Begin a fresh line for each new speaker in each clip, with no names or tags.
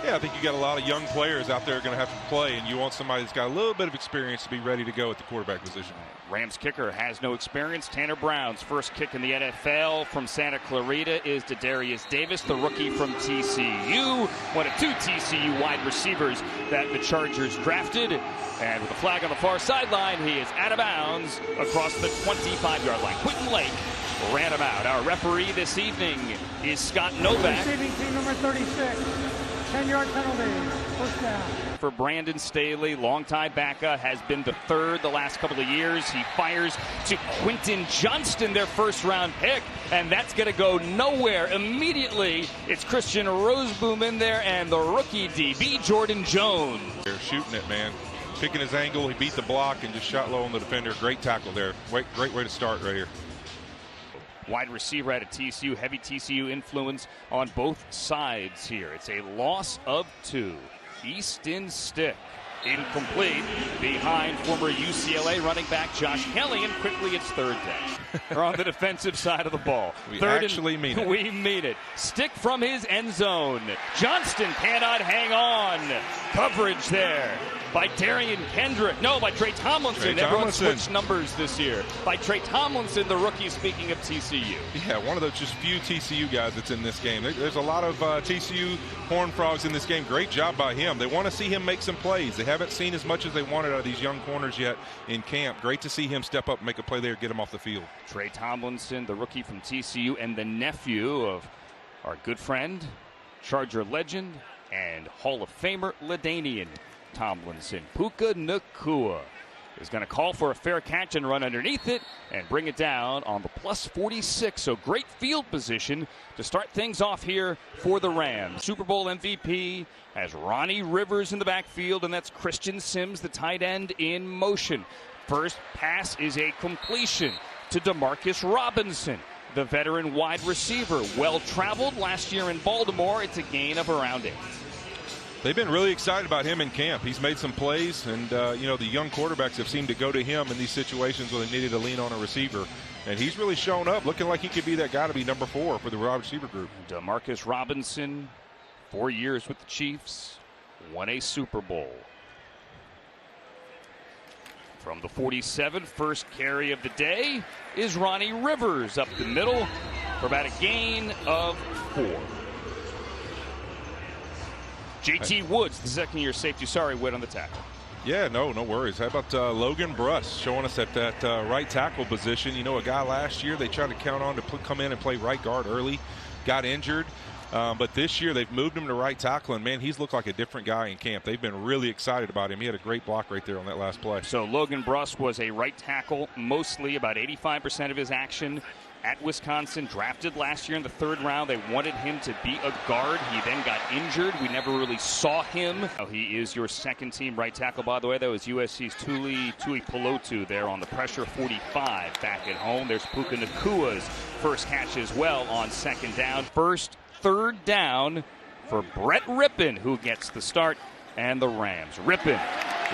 Yeah, I think you got a lot of young players out there going to have to play, and you want somebody that's got a little bit of experience to be ready to go at the quarterback position.
Rams kicker has no experience. Tanner Brown's first kick in the NFL from Santa Clarita is to Darius Davis, the rookie from TCU. One of two TCU wide receivers that the Chargers drafted. And with the flag on the far sideline, he is out of bounds across the 25-yard line. Quentin Lake ran him out. Our referee this evening is Scott Novak.
Receiving team number 36. 10-yard penalty. First down.
For Brandon Staley, longtime backup, has been the third the last couple of years. He fires to Quentin Johnston, their first-round pick, and that's going to go nowhere immediately. It's Christian Roseboom in there and the rookie DB, Jordan Jones.
They're shooting it, man. Picking his angle, he beat the block and just shot low on the defender. Great tackle there. Great way to start right here.
Wide receiver out of TCU, heavy TCU influence on both sides here. It's a loss of 2. Easton Stick, incomplete, behind former UCLA running back Josh Kelly, and quickly it's third down. They're on the defensive side of the ball.
We
third
actually mean it.
We mean it. Stick from his end zone. Johnston cannot hang on. Coverage there by Darian Kendrick. No, by Trey Tomlinson. Everyone switched numbers this year. By Trey Tomlinson, the rookie, speaking of TCU.
Yeah, one of those just few TCU guys that's in this game. There's a lot of TCU Horned Frogs in this game. Great job by him. They want to see him make some plays. They haven't seen as much as they wanted out of these young corners yet in camp. Great to see him step up and make a play there, get him off the field.
Trey Tomlinson, the rookie from TCU, and the nephew of our good friend, Charger legend, and Hall of Famer LaDainian Tomlinson. Puka Nacua is going to call for a fair catch and run underneath it and bring it down on the plus 46. So great field position to start things off here for the Rams. Super Bowl MVP has Ronnie Rivers in the backfield, and that's Christian Sims, the tight end, in motion. First pass is a completion to Demarcus Robinson, the veteran wide receiver. Well traveled last year in Baltimore. It's a gain of around 8.
They've been really excited about him in camp. He's made some plays, and the young quarterbacks have seemed to go to him in these situations where they needed to lean on a receiver. And he's really shown up, looking like he could be that guy to be number 4 for the wide receiver group.
Demarcus Robinson, 4 years with the Chiefs, won a Super Bowl. From the 47, first carry of the day is Ronnie Rivers up the middle for about a gain of 4. J.T. Woods, the second-year safety. Sorry, Whit, on the tackle.
Yeah, no worries. How about Logan Bruss showing us at that right tackle position? You know, a guy last year they tried to count on to come in and play right guard early, got injured. But this year they've moved him to right tackle, and, man, he's looked like a different guy in camp. They've been really excited about him. He had a great block right there on that last play. So
Logan Bruss was a right tackle, mostly about 85% of his action at Wisconsin, drafted last year in the 3rd round. They wanted him to be a guard. He then got injured. We never really saw him. He is your second-team right tackle, by the way. That was USC's Tuli Pelotu there on the pressure 45 back at home. There's Puka Nacua's first catch as well on second down. First, 3rd down for Brett Rippon, who gets the start, and the Rams. Rippon,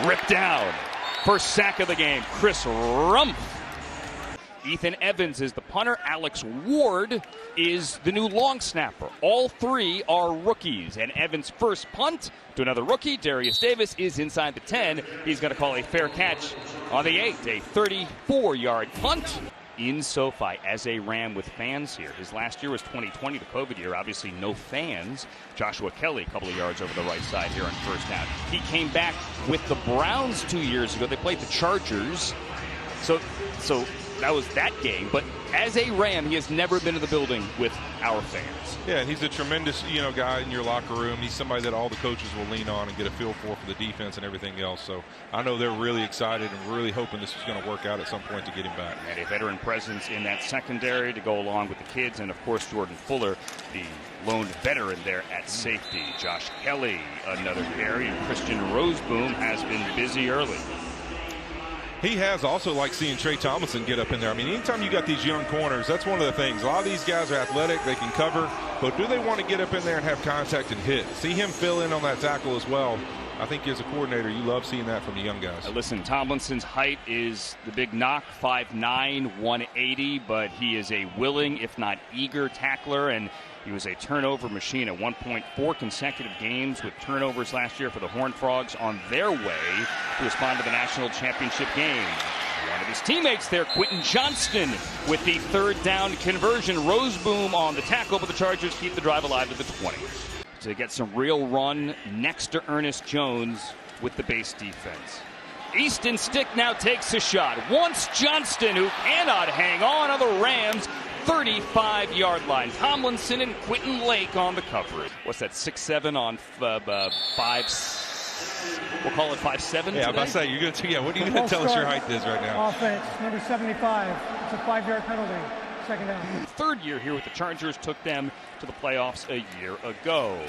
ripped down. First sack of the game, Chris Rumpf. Ethan Evans is the punter. Alex Ward is the new long snapper. All 3 are rookies. And Evans' first punt to another rookie, Darius Davis, is inside the 10. He's going to call a fair catch on the 8, a 34-yard punt in SoFi as a Ram with fans here. His last year was 2020, the COVID year. Obviously no fans. Joshua Kelly, a couple of yards over the right side here on first down. He came back with the Browns 2 years ago. They played the Chargers. So that was that game, but as a Ram, he has never been in the building with our fans.
Yeah, and he's a tremendous, guy in your locker room. He's somebody that all the coaches will lean on and get a feel for the defense and everything else. So I know they're really excited and really hoping this is going to work out at some point to get him back.
And a veteran presence in that secondary to go along with the kids, and of course Jordan Fuller, the lone veteran there at safety. Josh Kelly, another carry, and Christian Roseboom has been busy early.
He has also liked seeing Trey Tomlinson get up in there. I mean, anytime you got these young corners, that's one of the things. A lot of these guys are athletic, they can cover, but do they want to get up in there and have contact and hit? See him fill in on that tackle as well. I think as a coordinator, you love seeing that from the young guys.
Listen, Tomlinson's height is the big knock, 5'9", 180, but he is a willing, if not eager, tackler, and he was a turnover machine at 1.4 consecutive games with turnovers last year for the Horned Frogs on their way to respond to the national championship game. One of his teammates there, Quentin Johnston, with the third down conversion. Roseboom on the tackle, but the Chargers keep the drive alive at the 20. To get some real run next to Ernest Jones with the base defense. Easton Stick now takes a shot. Once Johnston, who cannot hang on the Rams' 35-yard line. Tomlinson and Quentin Lake on the coverage. What's that, 6'7" on 5? We'll call it 5'7".
Yeah,
today?
I'm about to say, you're going to. Yeah, what are you going to tell us your height is right now?
Offense, number 75. It's a 5-yard penalty. Second down.
Third year here with the Chargers took them to the playoffs a year ago.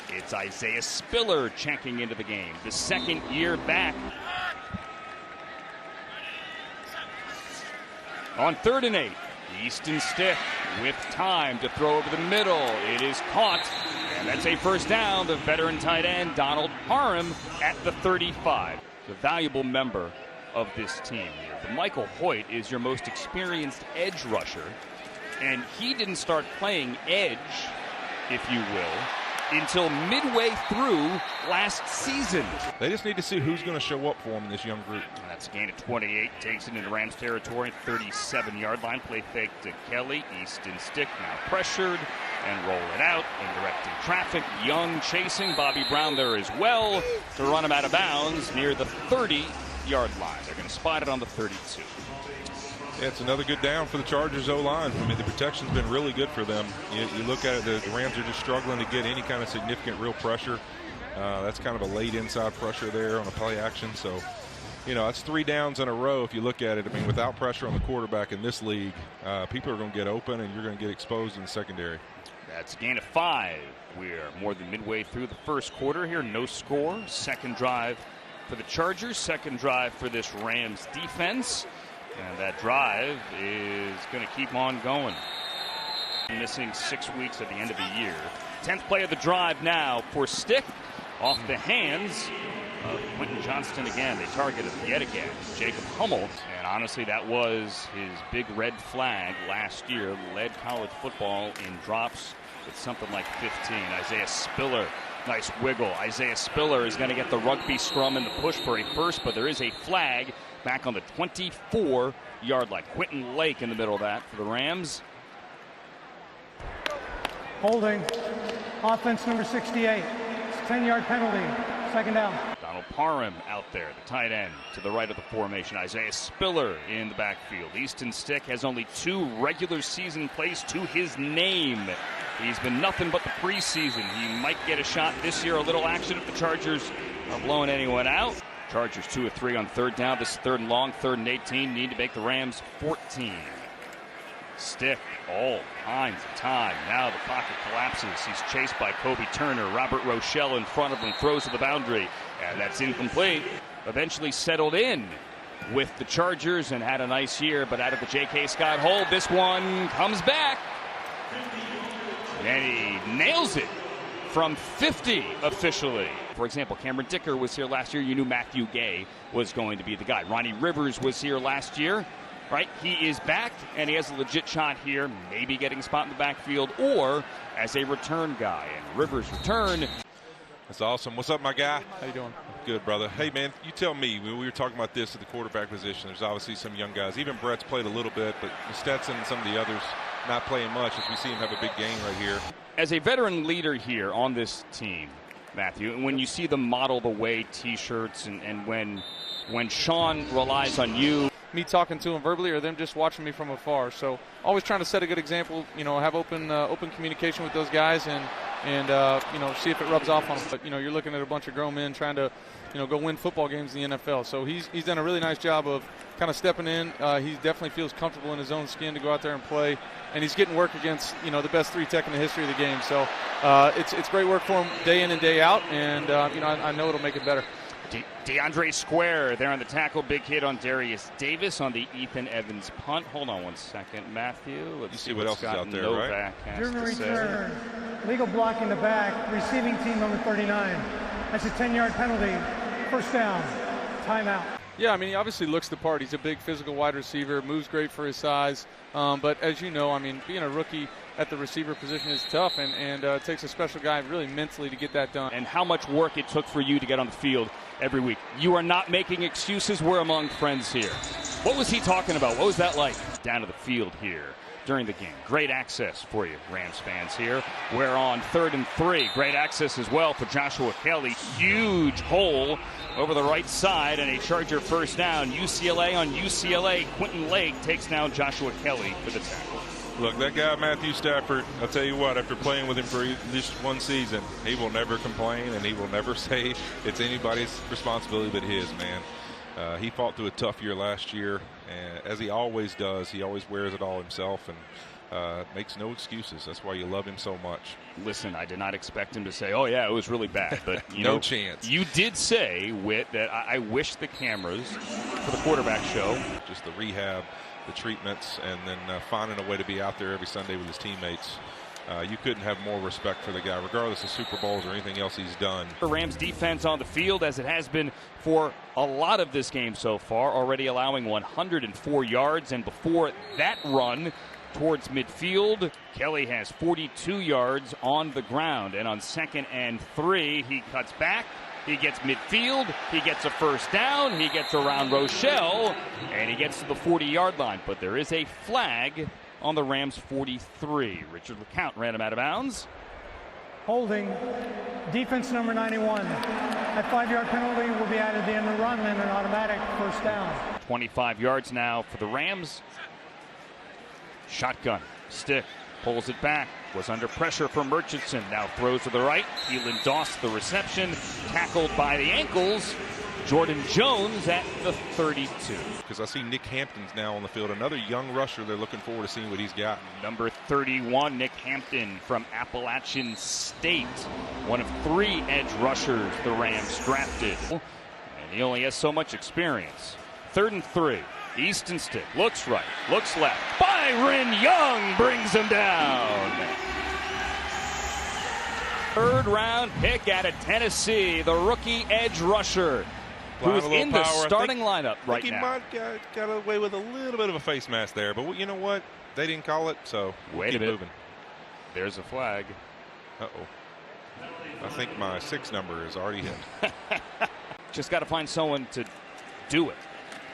It's Isaiah Spiller checking into the game. The second year back. On 3rd and 8, Easton Stick with time to throw over the middle. It is caught, and that's a first down. The veteran tight end, Donald Parham, at the 35. The valuable member of this team here. But Michael Hoyt is your most experienced edge rusher, and he didn't start playing edge, if you will, until midway through last season.
They just need to see who's going to show up for them in this young group.
That's a gain of 28, takes it into Rams territory, 37-yard line. Play fake to Kelly. Easton Stick now pressured and roll it out in directing traffic. Young chasing. Bobby Brown there as well to run him out of bounds near the 30-yard line. They're going to spot it on the 32.
Yeah, it's another good down for the Chargers O-line. I mean, the protection's been really good for them. You look at it, the Rams are just struggling to get any kind of significant real pressure. That's kind of a late inside pressure there on a play action. So, you know, that's 3 downs in a row if you look at it. I mean, without pressure on the quarterback in this league, people are going to get open and you're going to get exposed in the secondary.
That's a gain of 5. We're more than midway through the first quarter here. No score. Second drive for the Chargers. Second drive for this Rams defense. And that drive is going to keep on going. Missing 6 weeks at the end of the year. 10th play of the drive now for Stick. Off the hands of Quentin Johnston again. They target him yet again. Jacob Hummel. And honestly, that was his big red flag last year. Led college football in drops with something like 15. Isaiah Spiller. Nice wiggle. Isaiah Spiller is going to get the rugby scrum in the push for a first, but there is a flag back on the 24-yard line. Quentin Lake in the middle of that for the Rams.
Holding. Offense number 68. It's a 10-yard penalty. Second down.
Donald Parham out there, the tight end to the right of the formation. Isaiah Spiller in the backfield. Easton Stick has only 2 regular season plays to his name. He's been nothing but the preseason. He might get a shot this year. A little action if the Chargers are blowing anyone out. Chargers 2 of 3 on third down. This is 3rd and long, 3rd and 18. Need to make the Rams 14. Stick all kinds of time. Now the pocket collapses. He's chased by Kobe Turner. Robert Rochelle in front of him throws to the boundary. And that's incomplete. Eventually settled in with the Chargers and had a nice year. But out of the J.K. Scott hole, this one comes back. And he nails it from 50 officially. For example, Cameron Dicker was here last year. You knew Matthew Gay was going to be the guy. Ronnie Rivers was here last year. Right, he is back, and he has a legit shot here, maybe getting a spot in the backfield or as a return guy. And Rivers' return.
That's awesome. What's up, my guy?
How you doing?
Good, brother. Hey, man, you tell me. We were talking about this at the quarterback position. There's obviously some young guys. Even Brett's played a little bit, but Stetson and some of the others not playing much as we see him have a big game right here.
As a veteran leader here on this team, Matthew, when you see them model the way T-shirts and when Sean relies on you,
me talking to him verbally or them just watching me from afar. So always trying to set a good example, you know, have open communication with those guys and you know, see if it rubs off on them. But, you know, you're looking at a bunch of grown men trying to, you know, go win football games in the NFL. So he's done a really nice job of kind of stepping in. He definitely feels comfortable in his own skin to go out there and play. And he's getting work against, you know, the best 3 tech in the history of the game. So it's great work for him day in and day out. And, you know, I know it'll make it better.
DeAndre Square there on the tackle. Big hit on Darius Davis on the Ethan Evans punt. Hold on one second, Matthew. Let's see what else is out there,
Novak
right?
German return. Legal block in the back. Receiving team number 39. That's a 10-yard penalty. First down. Timeout.
Yeah, I mean, he obviously looks the part. He's a big physical wide receiver, moves great for his size. But as you know, I mean, being a rookie at the receiver position is tough, and it takes a special guy really mentally to get that done.
And how much work it took for you to get on the field every week. You are not making excuses. We're among friends here. What was he talking about? What was that like? Down to the field here during the game. Great access for you, Rams fans here. We're on 3rd and 3. Great access as well for Joshua Kelly. Huge hole over the right side and a Charger first down. UCLA on UCLA. Quentin Lake takes down Joshua Kelly for the tackle.
Look, that guy, Matthew Stafford, I'll tell you what, after playing with him for this one season, he will never complain and he will never say it's anybody's responsibility but his, man. He fought through a tough year last year, and as he always does, he always wears it all himself and makes no excuses. That's why you love him so much.
Listen, I did not expect him to say, oh, yeah, it was really bad. But you
no
know,
chance.
You did say, Whit, that I wish the cameras for the quarterback show.
Just the rehab, the treatments, and then finding a way to be out there every Sunday with his teammates. You couldn't have more respect for the guy, regardless of Super Bowls or anything else he's done.
The Rams defense on the field, as it has been for a lot of this game so far, already allowing 104 yards. And before that run towards midfield, Kelly has 42 yards on the ground. And on 2nd and 3, he cuts back. He gets midfield, he gets a first down, he gets around Rochelle, and he gets to the 40-yard line. But there is a flag on the Rams 43. Richard LeCount ran him out of bounds.
Holding. Defense number 91. That 5-yard penalty will be added at the end of the run and an automatic first down.
25 yards now for the Rams. Shotgun. Stick. Pulls it back. Was under pressure from Murchison. Now throws to the right. Keelan Doss the reception. Tackled by the ankles. Jordan Jones at the 32.
Because I see Nick Hampton's now on the field. Another young rusher they're looking forward to seeing what he's got.
Number 31, Nick Hampton from Appalachian State. One of 3 edge rushers the Rams drafted. And he only has so much experience. 3rd and 3. Easton stick. Looks right. Looks left. Byron Young brings him down. 3rd round pick out of Tennessee. The rookie edge rusher, who's in the starting lineup right now.
He might got away with a little bit of a face mask there, but you know what? They didn't call it, so
wait a
keep
minute.
moving.
There's a flag.
Uh-oh. I think my 6 number is already hit.
Just got to find someone to do it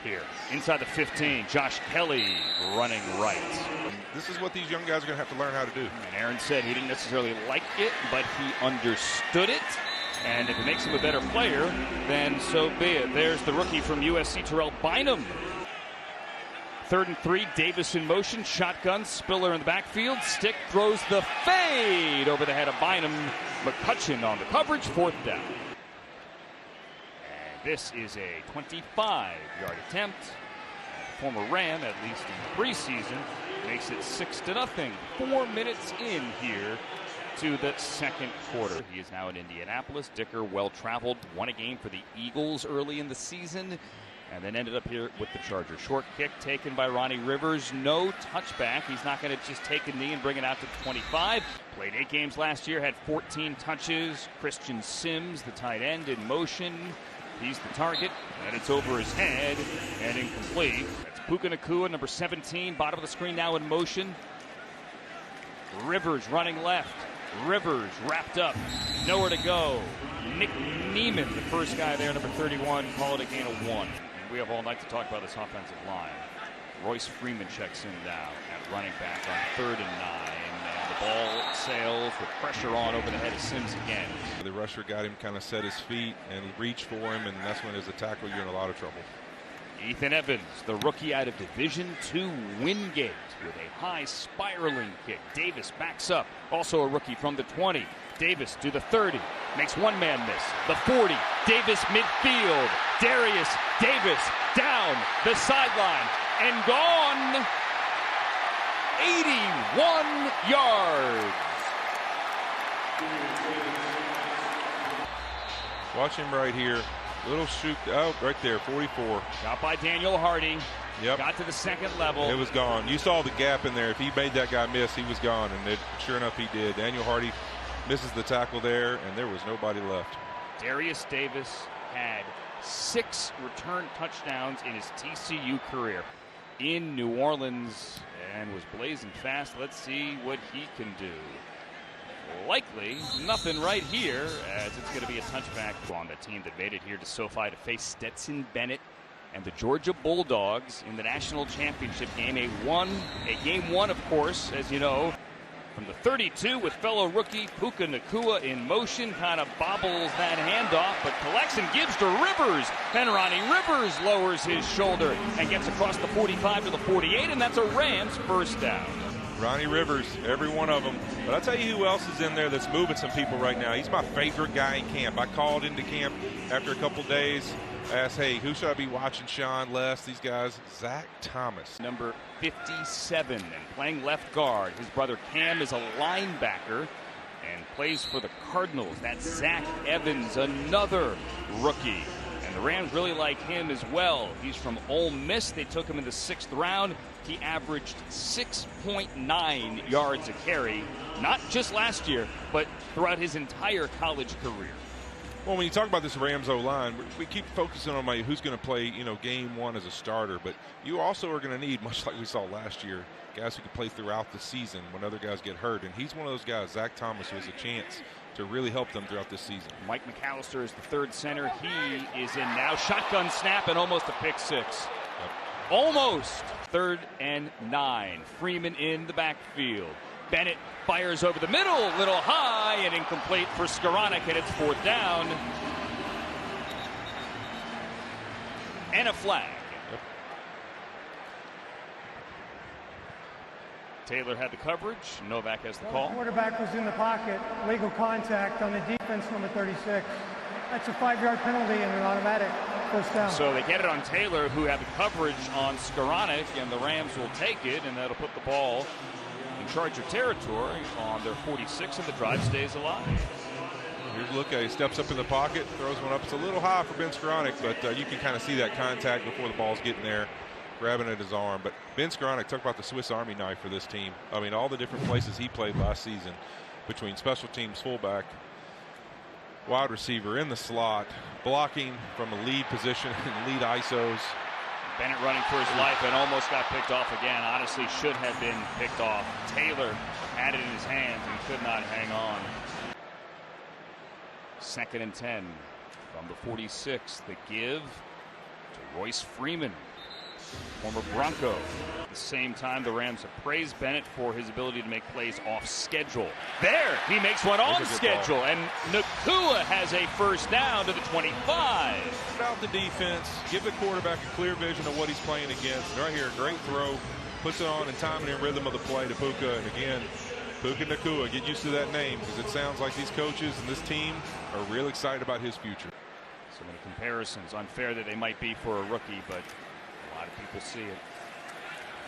here. Inside the 15, Josh Kelly running right.
This is what these young guys are going to have to learn how to do.
And Aaron said he didn't necessarily like it, but he understood it. And if it makes him a better player, then so be it. There's the rookie from USC, Terrell Bynum. 3rd and 3, Davis in motion. Shotgun, Spiller in the backfield. Stick throws the fade over the head of Bynum. McCutcheon on the coverage, 4th down. And this is a 25-yard attempt. The former Ram, at least in preseason, makes it 6-0. 4 minutes in here to the 2nd quarter. He is now in Indianapolis. Dicker, well-traveled, won a game for the Eagles early in the season, and then ended up here with the Chargers. Short kick taken by Ronnie Rivers. No touchback. He's not going to just take a knee and bring it out to 25. Played 8 games last year, had 14 touches. Christian Sims, the tight end, in motion. He's the target, and it's over his head and incomplete. That's Puka Nacua, number 17, bottom of the screen now in motion. Rivers running left. Rivers wrapped up, nowhere to go. Nick Neiman, the first guy there, number 31, call it a gain of 1. We have all night to talk about this offensive line. Royce Freeman checks in now at running back on 3rd and 9. And the ball sails with pressure on over the head of Sims again.
The rusher got him kind of set his feet and reached for him, and that's when as a tackle you're in a lot of trouble.
Ethan Evans, the rookie out of Division II Wingate, with a high spiraling kick. Davis backs up, also a rookie from the 20. Davis to the 30, makes one man miss. The 40, Davis midfield. Darius Davis down the sideline and gone. 81 yards.
Watch him right here. Little shoot out right there, 44.
Got by Daniel Hardy.
Yep.
Got to the 2nd level.
It was gone. You saw the gap in there. If he made that guy miss, he was gone. And sure enough, he did. Daniel Hardy misses the tackle there, and there was nobody left.
Darius Davis had 6 return touchdowns in his TCU career in New Orleans and was blazing fast. Let's see what he can do. Likely nothing right here, as it's going to be a touchback on the team that made it here to SoFi to face Stetson Bennett and the Georgia Bulldogs in the national championship game. A game one, of course, as you know. From the 32 with fellow rookie Puka Nacua in motion, kind of bobbles that handoff, but collects and gives to Rivers. And Ronnie Rivers lowers his shoulder and gets across the 45 to the 48, and that's a Rams first down.
Ronnie Rivers, every one of them. But I'll tell you who else is in there that's moving some people right now. He's my favorite guy in camp. I called into camp after a couple days, asked, hey, who should I be watching? Sean, Les, these guys. Zach Thomas.
Number 57 and playing left guard. His brother Cam is a linebacker and plays for the Cardinals. That's Zach Evans, another rookie. And the Rams really like him as well. He's from Ole Miss. They took him in the 6th round. He averaged 6.9 yards a carry, not just last year, but throughout his entire college career.
Well, when you talk about this Rams O-line, we keep focusing on who's going to play, game one as a starter. But you also are going to need, much like we saw last year, guys who can play throughout the season when other guys get hurt. And he's one of those guys, Zach Thomas, who has a chance to really help them throughout this season.
Mike McAllister is the 3rd center. He is in now. Shotgun snap and almost a pick 6.
Yep.
Almost. 3rd and 9. Freeman in the backfield. Bennett fires over the middle, little high and incomplete for Skoranek, and it's 4th down. And a flag.
Yep.
Taylor had the coverage. Novak has the call.
The quarterback was in the pocket. Legal contact on the defense, number 36. That's a 5-yard penalty and an automatic first down.
So they get it on Taylor, who had the coverage on Skoranek, and the Rams will take it, and that'll put the ball in Charger territory on their 46, and the drive stays alive.
Here's a look at, he steps up in the pocket, throws one up. It's a little high for Ben Skoranek, but you can kind of see that contact before the ball's getting there, grabbing at his arm. But Ben Skoranek, talk about the Swiss Army knife for this team. I mean, all the different places he played last season, between special teams, fullback, wide receiver, in the slot, blocking from a lead position and lead ISOs.
Bennett running for his life and almost got picked off again. Honestly, should have been picked off. Taylor had it in his hands and could not hang on. 2nd and 10 from the 46. The give to Royce Freeman, former Bronco. At the same time, the Rams have praised Bennett for his ability to make plays off schedule. There, he makes one on schedule, and Nacua has a first down to the 25.
Out the defense, give the quarterback a clear vision of what he's playing against. Right here, great throw, puts it on in time and in rhythm of the play to Puka. And again, Puka Nacua, get used to that name, because it sounds like these coaches and this team are real excited about his future.
So many comparisons, unfair that they might be for a rookie, but a lot of people see it.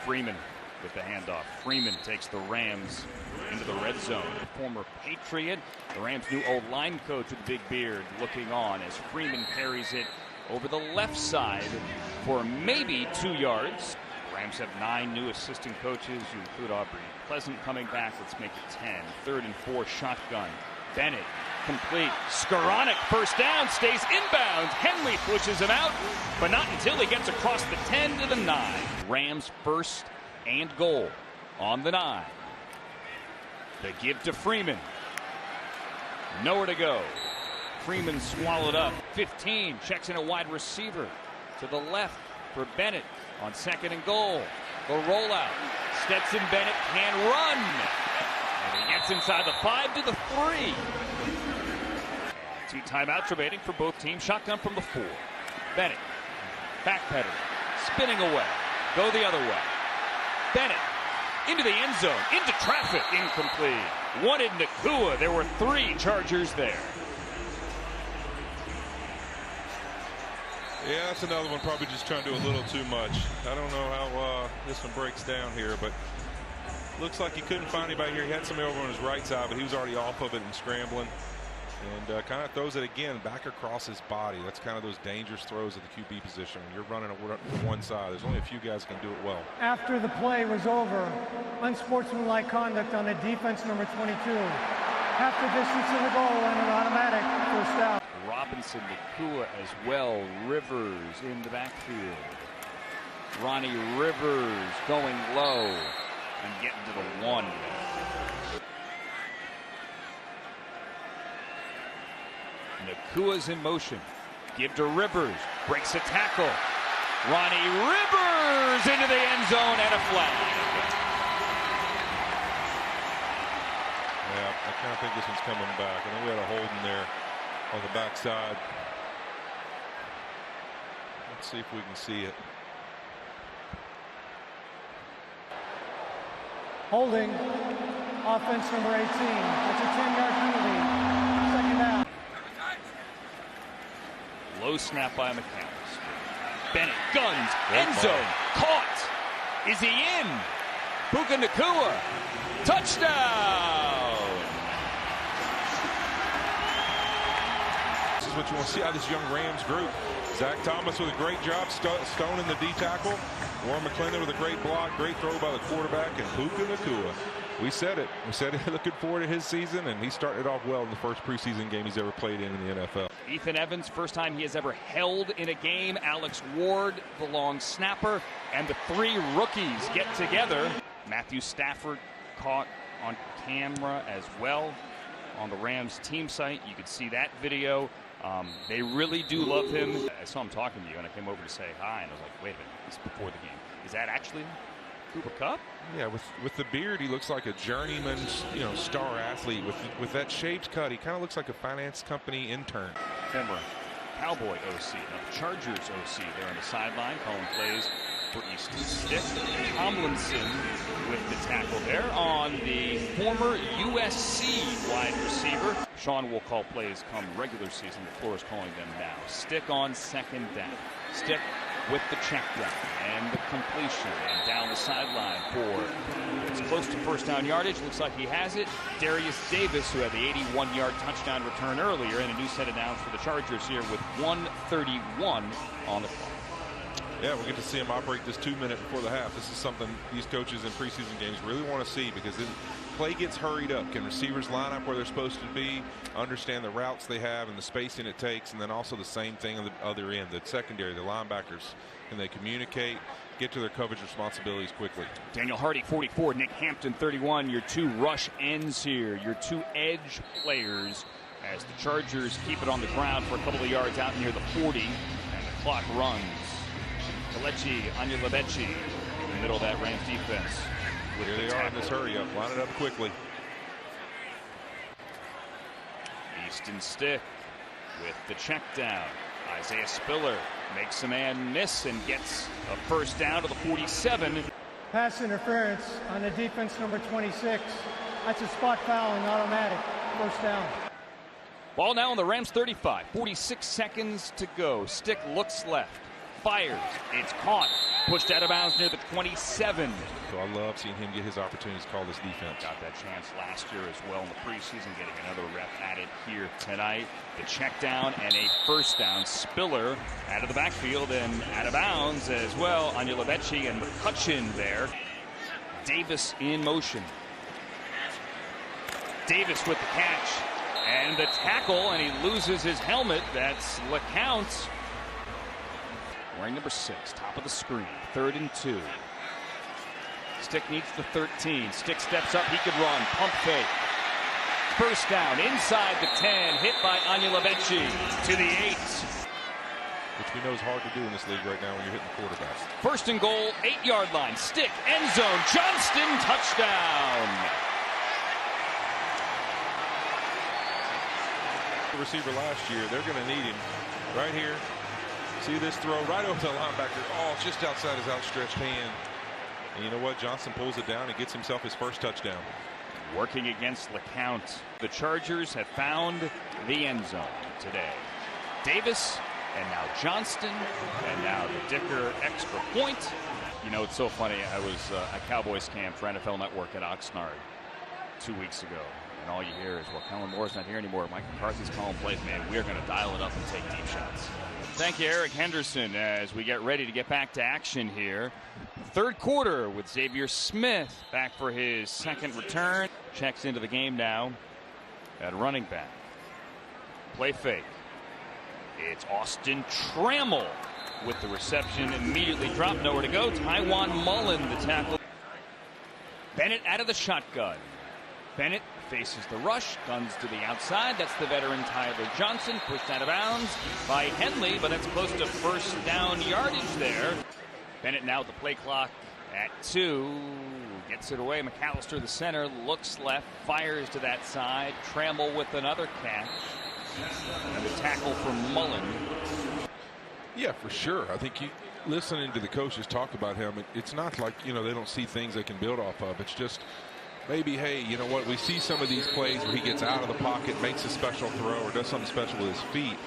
Freeman with the handoff. Freeman takes the Rams into the red zone. Former Patriot, the Rams' new O-line coach with the big beard, looking on as Freeman carries it over the left side for maybe 2 yards. The Rams have 9 new assistant coaches. You include Aubrey Pleasant coming back. Let's make it 10. 3rd and 4, shotgun. Bennett complete. Skoranek first down, stays inbounds. Henley pushes him out, but not until he gets across the 10 to the 9. Rams first and goal on the 9. They give to Freeman. Nowhere to go. Freeman swallowed up. 15, checks in a wide receiver to the left for Bennett on 2nd and goal. The rollout. Stetson Bennett can run. And he gets inside the 5 to the 3. 2 timeouts remaining for both teams. Shotgun from the 4. Bennett backpedaling, spinning away. Go the other way. Bennett into the end zone, into traffic, incomplete. Wanted Nacua. There were 3 Chargers there.
Yeah, that's another one probably just trying to do a little too much. I don't know how this one breaks down here, but looks like he couldn't find anybody here. He had somebody over on his right side, but he was already off of it and scrambling. And kind of throws it again back across his body. That's kind of those dangerous throws at the QB position. When you're running to one side, there's only a few guys that can do it well.
After the play was over, unsportsmanlike conduct on the defense, number 22. half the distance to the goal and an automatic first down.
Robinson, Nakua as well. Rivers in the backfield. Ronnie Rivers going low and getting to the 1. Nakua's in motion. Give to Rivers. Breaks a tackle. Ronnie Rivers into the end zone and a flag.
Yeah, I kind of think this one's coming back. I think we had a holding there on the backside. Let's see if we can see it.
Holding, offense number 18. That's a 10-yard penalty. Second down.
Low snap by McCown. Bennett guns, end zone, caught. Is he in? Puka Nakua, touchdown.
This is what you want to see out of this young Rams group. Zach Thomas with a great job stoning the D tackle. Warren McClendon with a great block, great throw by the quarterback, and Puka Nakua. We said it. We said it looking forward to his season, and he started off well in the first preseason game he's ever played in the NFL.
Ethan Evans, first time he has ever held in a game. Alex Ward, the long snapper, and the 3 rookies get together. Matthew Stafford caught on camera as well on the Rams team site. You could see that video. They really do love him. I saw him talking to you, and I came over to say hi, and I was like, wait a minute, it's before the game. Is that actually Cooper Kupp?
Yeah, with the beard, he looks like a journeyman, star athlete. With that shaved cut, he kind of looks like a finance company intern.
Former Cowboy OC, now Chargers OC there on the sideline, calling plays for Easton Stick. Tomlinson with the tackle there on the former USC wide receiver. Sean will call plays come regular season. The floor is calling them now. Stick on second down. Stick with the check down and the completion, and down the sideline for it's close to first down yardage. Looks like he has it. Darius Davis, who had the 81-yard touchdown return earlier, and a new set of downs for the Chargers here with 1:31 on the clock.
Yeah, we'll get to see him operate this 2 minute before the half. This is something these coaches in preseason games really want to see, because play gets hurried up. Can receivers line up where they're supposed to be, understand the routes they have and the spacing it takes, and then also the same thing on the other end, the secondary, the linebackers. Can they communicate, get to their coverage responsibilities quickly?
Daniel Hardy, 44, Nick Hampton, 31. Your 2 rush ends here, your 2 edge players, as the Chargers keep it on the ground for a couple of yards out near the 40, and the clock runs. Kalechi, Anyalebechi in the middle of that Rams defense.
Here they are in this hurry up. Line it up quickly.
Easton Stick with the check down. Isaiah Spiller makes a man miss and gets a first down to the 47.
Pass interference on the defense number 26. That's a spot foul and automatic. First down.
Ball now on the Rams 35. 46 seconds to go. Stick looks left. Fires. It's caught. Pushed out of bounds near the 27.
So I love seeing him get his opportunities to call this defense.
Got that chance last year as well in the preseason, getting another rep at it here tonight. The check down and a first down. Spiller out of the backfield and out of bounds as well. Anyalebechi and McCutcheon there. Davis in motion. Davis with the catch and the tackle, and he loses his helmet. That's LeCount. Wearing number 6, top of the screen, 3rd and 2. Stick needs the 13. Stick steps up, he could run, pump fake. First down, inside the 10, hit by Anyalebechi to the 8.
Which we know is hard to do in this league right now when you're hitting the quarterbacks.
First and goal, 8-yard line. Stick, end zone, Johnston, touchdown.
The receiver last year, they're going to need him right here. See this throw right over the linebacker. Oh, just outside his outstretched hand. And you know what? Johnson pulls it down and gets himself his first touchdown.
Working against LeCount. The Chargers have found the end zone today. Davis, and now Johnston, and now the Dicker extra point. You know, it's so funny. I was at Cowboys camp for NFL Network at Oxnard 2 weeks ago. And all you hear is, well, Kellen Moore's not here anymore. Mike McCarthy's calling plays, man. We're going to dial it up and take deep shots. Thank you, Eric Henderson, as we get ready to get back to action here. Third quarter with Xavier Smith back for his second return. Checks into the game now at running back. Play fake. It's Austin Trammell with the reception. Immediately dropped, nowhere to go. Taiwan Mullen, the tackle. Bennett out of the shotgun. Bennett faces the rush, guns to the outside. That's the veteran Tyler Johnson, pushed out of bounds by Henley, but that's close to first down yardage there. Bennett now at the play clock at 2. Gets it away. McAllister, the center, looks left, fires to that side. Trammell with another catch. And the tackle from Mullen.
Yeah, for sure. I think listening to the coaches talk about him, it's not like, they don't see things they can build off of. It's just maybe, hey, you know what, we see some of these plays where he gets out of the pocket, makes a special throw, or does something special with his feet.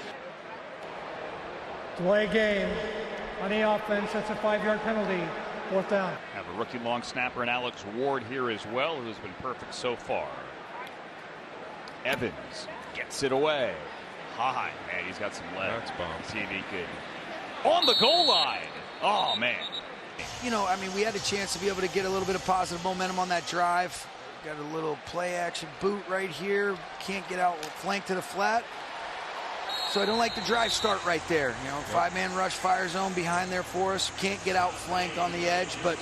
Delay game on the offense. That's a 5-yard penalty. 4th down.
Have a rookie long snapper and Alex Ward here as well, who's been perfect so far. Evans gets it away. High. Man, he's got some legs.
That's bomb.
See if he could. On the goal line. Oh, man.
We had a chance to be able to get a little bit of positive momentum on that drive. Got a little play action boot right here. Can't get out flank to the flat. So I don't like the drive start right there. 5-man rush, fire zone behind there for us. Can't get out flanked on the edge, but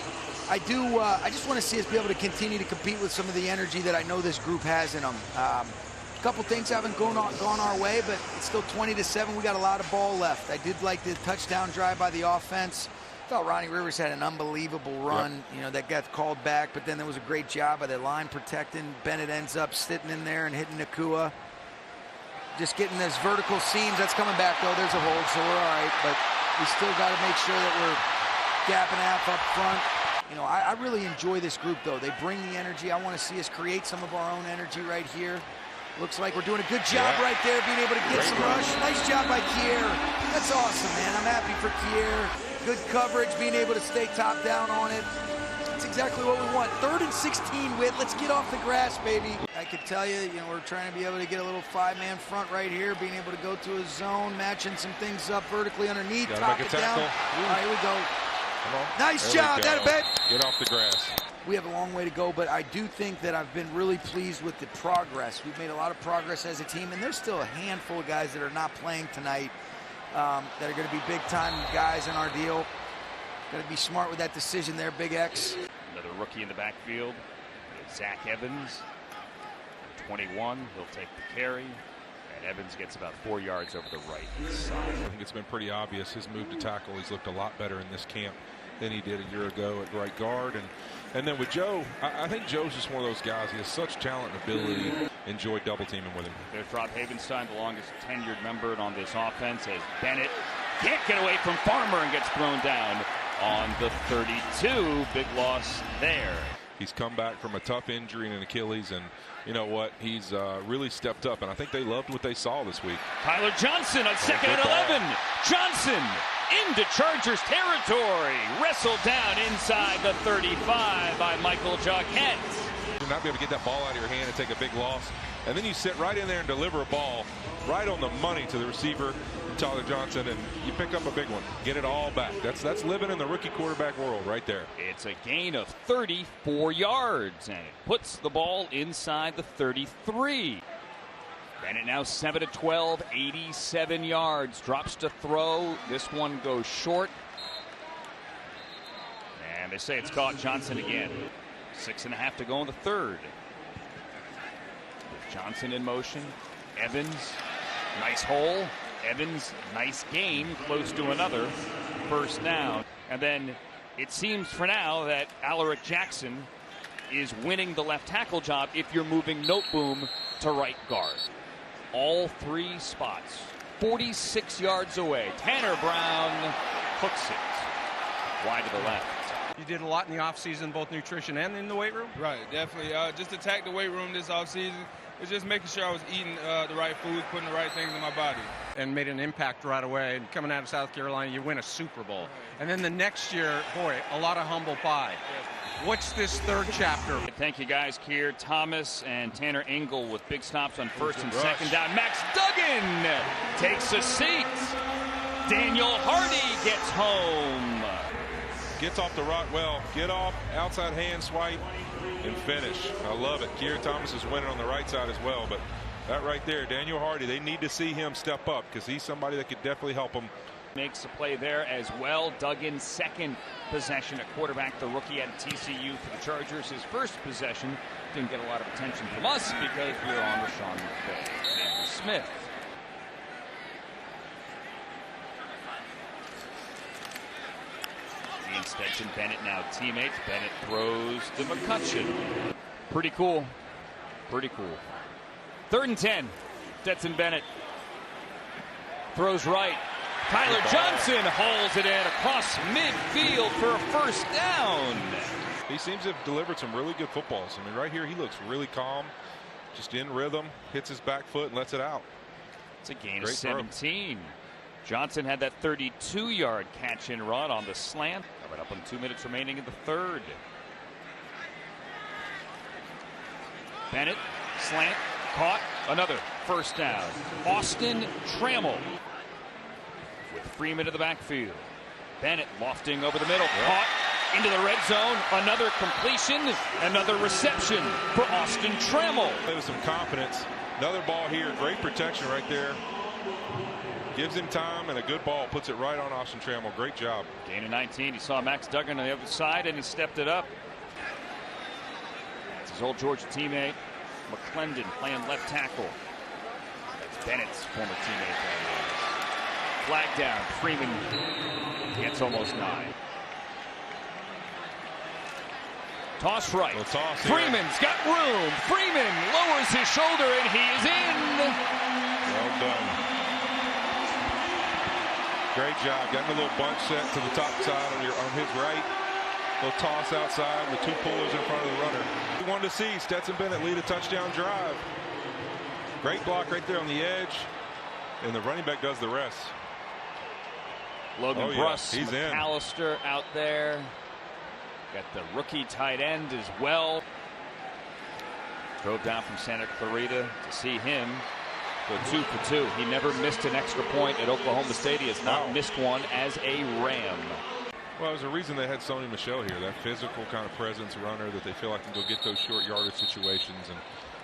I do. I just want to see us be able to continue to compete with some of the energy that I know this group has in them. A couple things haven't gone our way, but it's still 20-7. We got a lot of ball left. I did like the touchdown drive by the offense. I thought Ronnie Rivers had an unbelievable run, that got called back, but then there was a great job by the line protecting. Bennett ends up sitting in there and hitting Nakua. Just getting those vertical seams. That's coming back, though. There's a hold, so we're all right, but we still got to make sure that we're gapping half up front. I really enjoy this group, though. They bring the energy. I want to see us create some of our own energy right here. Looks like we're doing a good job right there, being able to get some rush. Nice job by Kier. That's awesome, man. I'm happy for Kier. Good coverage, being able to stay top down on it. That's exactly what we want. 3rd and 16, Whit. Let's get off the grass, baby. I could tell you, we're trying to be able to get a little 5-man front right here, being able to go to a zone, matching some things up vertically underneath, top it down. All right, here we go. Nice job. That a bet.
Get off the grass.
We have a long way to go, but I do think that I've been really pleased with the progress. We've made a lot of progress as a team, and there's still a handful of guys that are not playing tonight that are going to be big-time guys in our deal. Got to be smart with that decision there, Big X.
Another rookie in the backfield. Zach Evans, 21. He'll take the carry. And Evans gets about 4 yards over the right side.
I think it's been pretty obvious his move to tackle. He's looked a lot better in this camp than he did a year ago at right guard. And then with Joe, I think Joe's just one of those guys. He has such talent and ability. Enjoy double teaming with him.
There's Rob Havenstein, the longest tenured member on this offense, as Bennett can't get away from Farmer and gets thrown down on the 32. Big loss there.
He's come back from a tough injury in an Achilles, and you know what? He's really stepped up, and I think they loved what they saw this week.
Tyler Johnson on 2nd and 11. Johnson into Chargers territory. Wrestled down inside the 35 by Michael Jacquet.
You'll not be able to get that ball out of your hand and take a big loss. And then you sit right in there and deliver a ball right on the money to the receiver, Tyler Johnson, and you pick up a big one. Get it all back. That's living in the rookie quarterback world right there.
It's a gain of 34 yards, and it puts the ball inside the 33. Bennett now 7-12, 87 yards. Drops to throw. This one goes short. And they say it's caught. Johnson again. 6.5 to go in the 3rd. Johnson in motion. Evans, nice hole. Evans, nice gain, close to another first down. And then it seems for now that Alaric Jackson is winning the left tackle job if you're moving Noteboom to right guard. All 3 spots, 46 yards away. Tanner Brown hooks it wide to the left.
You did a lot in the offseason, both nutrition and in the weight room?
Right, definitely. Just attack the weight room this offseason. It's just making sure I was eating the right foods, putting the right things in my body.
And made an impact right away. And coming out of South Carolina, you win a Super Bowl. And then the next year, boy, a lot of humble pie. What's this 3rd chapter?
Thank you guys, Kier, Thomas, and Tanner Engel with big stops on 1st and 2nd down. Max Duggan takes a seat. Daniel Hardy gets home.
Gets off the rock well. Get off, outside hand swipe, and finish. I love it. Kier Thomas is winning on the right side as well, but That right there, Daniel Hardy, they need to see him step up because he's somebody that could definitely help them.
Makes a play there as well. Duggan's second possession at quarterback, the rookie at TCU for the Chargers. His first possession didn't get a lot of attention from us because we were on Rashawn Smith. He and Stetson Bennett now teammates. Bennett throws to McCutcheon. Pretty cool. Pretty cool. 3rd and 10. Stetson Bennett throws right. Tyler Johnson hauls it in across midfield for a first down.
He seems to have delivered some really good footballs. I mean, right here, he looks really calm, just in rhythm, hits his back foot and lets it out.
It's a gain of 17. Johnson had that 32-yard catch and run on the slant. Coming up on 2 minutes remaining in the third. Bennett, slant, caught, another first down. Austin Trammell with Freeman in the backfield. Bennett lofting over the middle, caught into the red zone. Another completion, another reception for Austin Trammell.
There was some confidence. Another ball here, great protection right there. Gives him time and a good ball, puts it right on Austin Trammell. Great job.
Gain of 19. He saw Max Duggan on the other side and he stepped it up. That's his old Georgia teammate, McClendon, playing left tackle. That's Bennett's former teammate. Flag down. Freeman gets almost 9. Toss right. Freeman's got room. Freeman lowers his shoulder and he is in.
Well done. Great job. Getting a little bunch set to the top side on his right. Little toss outside with 2 pullers in front of the runner. We wanted to see Stetson Bennett lead a touchdown drive. Great block right there on the edge. And the running back does the rest.
Logan Bruss, he's McAllister out there. Got the rookie tight end as well. Drove down from Santa Clarita to see him go 2 for 2. He never missed an extra point at Oklahoma State. He has not missed one as a Ram.
Well, there's a reason they had Sony Michel here. That physical kind of presence runner that they feel like can go get those short yardage situations. And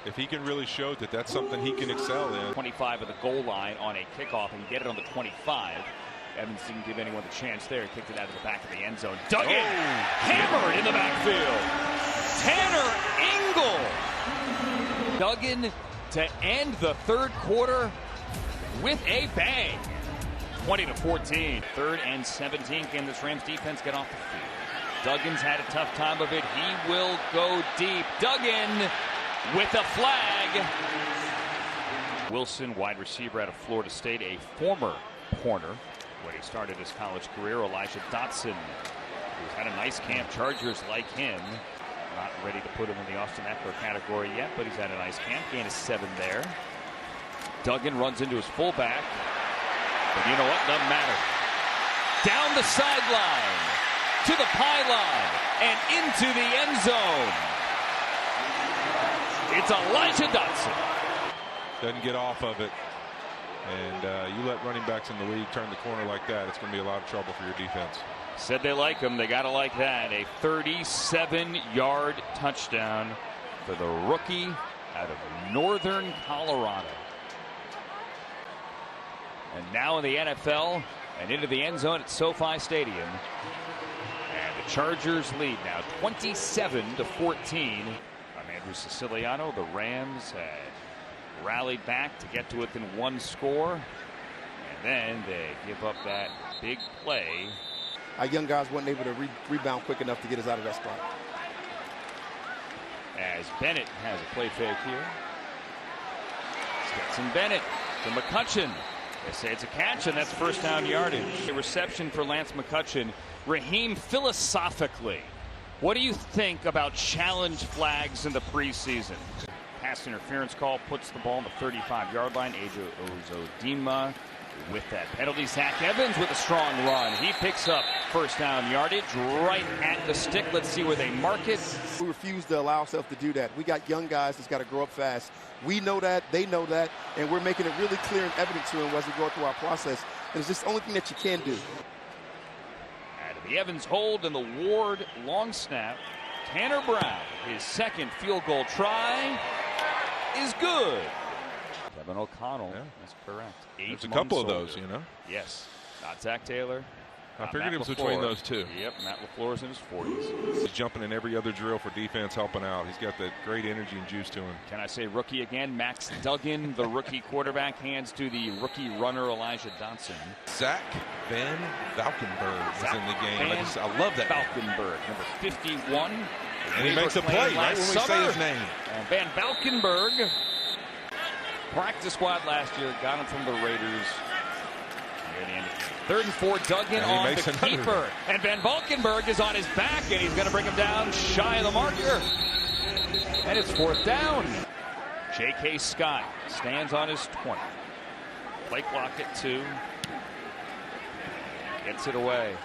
if he can really show that that's something he can excel in.
25 of the goal line on a kickoff and get it on the 25. Evans didn't give anyone the chance there. Kicked it out of the back of the end zone. Duggan hammered in the backfield. Tanner Engel. Duggan to end the third quarter with a bang. 20-14. 3rd and 17. Can this Rams defense get off the field? Duggan's had a tough time of it. He will go deep. Duggan with a flag. Wilson, wide receiver out of Florida State, a former corner when he started his college career. Elijah Dotson, who's had a nice camp. Chargers like him. Not ready to put him in the Austin Eckler category yet, but he's had a nice camp. Gain of 7 there. Duggan runs into his fullback. But you know what? Doesn't matter. Down the sideline, to the pylon, and into the end zone. It's Elijah Dotson.
Doesn't get off of it. And you let running backs in the league turn the corner like that, it's going to be a lot of trouble for your defense.
Said they like him. They got to like that. A 37-yard touchdown for the rookie out of Northern Colorado. And now in the NFL and into the end zone at SoFi Stadium. And the Chargers lead now 27-14. I'm Andrew Siciliano. The Rams had rallied back to get to within 1 score. And then they give up that big play.
Our young guys weren't able to rebound quick enough to get us out of that spot.
As Bennett has a play fake here. Stetson Bennett to McCutcheon. They say it's a catch, and that's first down yardage. A reception for Lance McCutcheon. Raheem, philosophically, what do you think about challenge flags in the preseason? Pass interference call puts the ball on the 35-yard line. Ajo Ozodinma with that penalty. Zach Evans with a strong run. He picks up first down yardage right at the stick. Let's see where they mark it.
We refuse to allow ourselves to do that. We got young guys that's got to grow up fast. We know that, they know that, and we're making it really clear and evident to them as we go through our process. And it's just the only thing that you can do.
Out of the Evans hold and the Ward long snap. Tanner Brown, his second field goal try, is good. Kevin O'Connell.
Yeah.
That's correct.
There's a couple of those, you know.
Yes. Not Zach Taylor.
I figured it was between those two.
Yep, Matt LaFleur's in his 40s.
He's jumping in every other drill for defense, helping out. He's got that great energy and juice to him.
Can I say rookie again? Max Duggan, the rookie quarterback, hands to the rookie runner Elijah Dotson.
Zach Van Valkenburg is in the game. I love that.
Valkenburg, number 51.
And he makes a play right when we say his name.
And Van Valkenburg, practice squad last year, got him from the Raiders. Third and 4, Duggan on the keeper. And Van Valkenburg is on his back, and he's going to bring him down shy of the marker. And it's 4th down. J.K. Scott stands on his 20. Play clock at 2. Gets it away.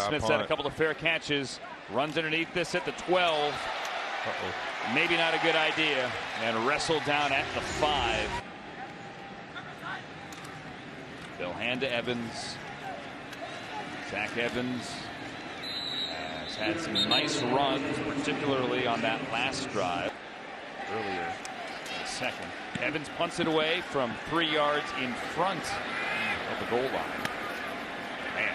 Smith's had a couple of fair catches. Runs underneath this at the 12. Maybe not a good idea. And wrestled down at the 5. They'll hand to Evans. Zach Evans has had some nice runs, particularly on that last drive earlier in the second. Evans punts it away from 3 yards in front of the goal line. Man,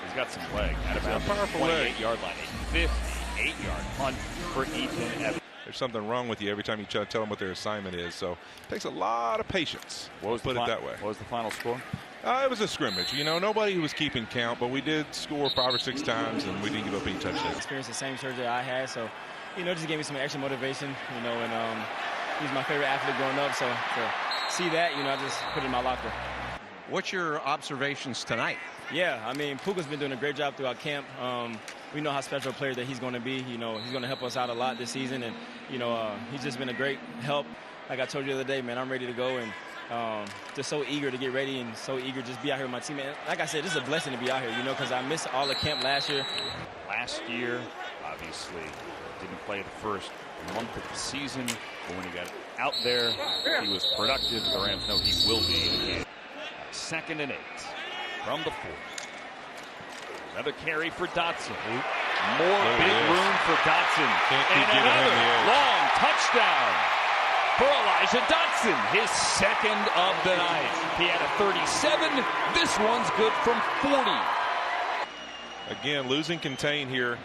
he's got some leg. At about the 28-yard line, a 58-yard punt for Ethan Evans.
There's something wrong with you every time you try to tell them what their assignment is. So it takes a lot of patience. Put it that way.
What was the final score?
It was a scrimmage. You know, nobody was keeping count, but we did score 5 or 6 times, and we didn't give up any touchdowns.
Experienced the same surgery I had, so, you know, just gave me some extra motivation, you know, and he's my favorite athlete growing up, so to see that, you know, I just put it in my locker.
What's your observations tonight?
Yeah, I mean, Puka's been doing a great job throughout camp. We know how special a player that he's going to be. You know, he's going to help us out a lot this season, and, you know, he's just been a great help. Like I told you the other day, man, I'm ready to go, and just so eager to get ready and so eager to just be out here with my team. And like I said, this is a blessing to be out here, you know, because I missed all the camp last year.
Last year, obviously, didn't play the first month of the season, but when he got out there, he was productive. The Rams know he will be. 2nd and 8 from the 4. Another carry for Dotson. More big room for Dotson. And another long touchdown for Elijah Dotson, his 2nd of the night. He had a 37. This one's good from 40.
Again, losing contain here.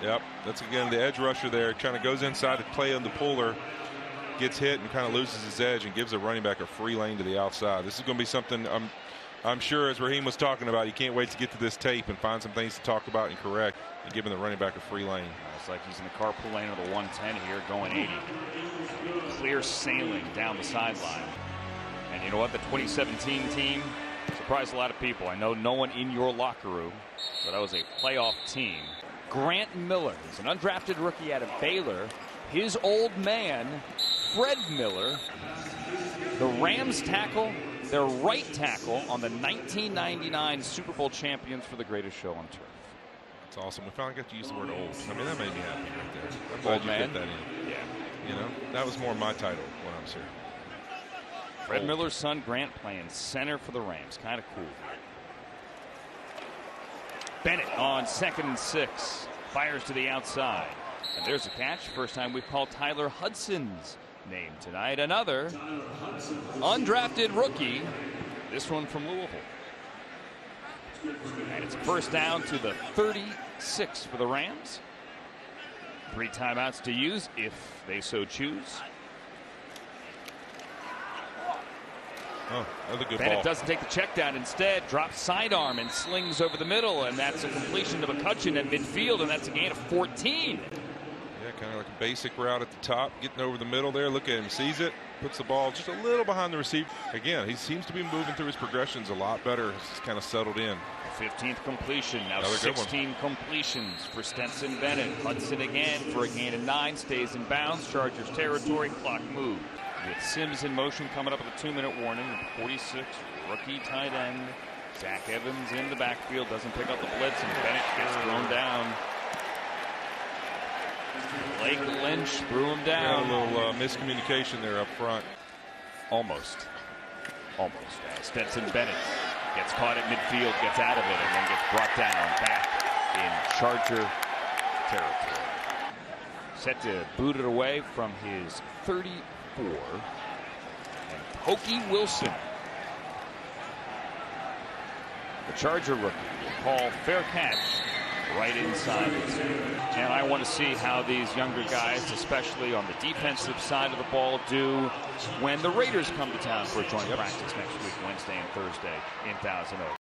Yep, that's again the edge rusher there. Kind of goes inside to play on the puller, gets hit and kind of loses his edge and gives a running back a free lane to the outside. This is going to be something I'm sure, as Raheem was talking about, you can't wait to get to this tape and find some things to talk about and correct and giving the running back a free lane.
It's like he's in the carpool lane of the 110 here, going 80. Clear sailing down the sideline. And you know what? The 2017 team surprised a lot of people. I know no one in your locker room, but that was a playoff team. Grant Miller is an undrafted rookie out of Baylor. His old man, Fred Miller, the Rams tackle, their right tackle on the 1999 Super Bowl champions for the greatest show on turf.
That's awesome. We finally got to use the word old. I mean, that made me happy right there. I'm glad you fit that in.
Yeah.
You know, that was more my title when I was here.
Fred Miller's son, Grant, playing center for the Rams. Kind of cool. Bennett on 2nd and 6. Fires to the outside. And there's a catch. First time we've called Tyler Hudson's name tonight. Another undrafted rookie. This one from Louisville. And it's first down to the 36 for the Rams. 3 timeouts to use if they so choose.
Oh, another good
Bennett
ball.
doesn't take the check down. Instead, drops sidearm and slings over the middle. And that's a completion to McCutcheon at midfield. And that's a gain of 14.
Yeah, kind of like a basic route at the top, getting over the middle there. Look at him, sees it, puts the ball just a little behind the receiver. Again, he seems to be moving through his progressions a lot better. He's kind of settled in.
15th completion. Now 16 completions for Stetson Bennett. Hudson again for a gain of 9. Stays in bounds. Chargers territory. Clock moved. With Sims in motion coming up with a 2-minute warning. 46, rookie tight end. Zach Evans in the backfield. Doesn't pick up the blitz, and Bennett gets thrown down. Blake Lynch threw him down.
Yeah, a little miscommunication there up front.
Almost. Stetson Bennett gets caught at midfield, gets out of it, and then gets brought down back in Charger territory. Set to boot it away from his 34. And Pokey Wilson. The Charger rookie will call fair catch right inside it. And I want to see how these younger guys, especially on the defensive side of the ball, do when the Raiders come to town for a joint practice next week, Wednesday and Thursday in Thousand Oaks.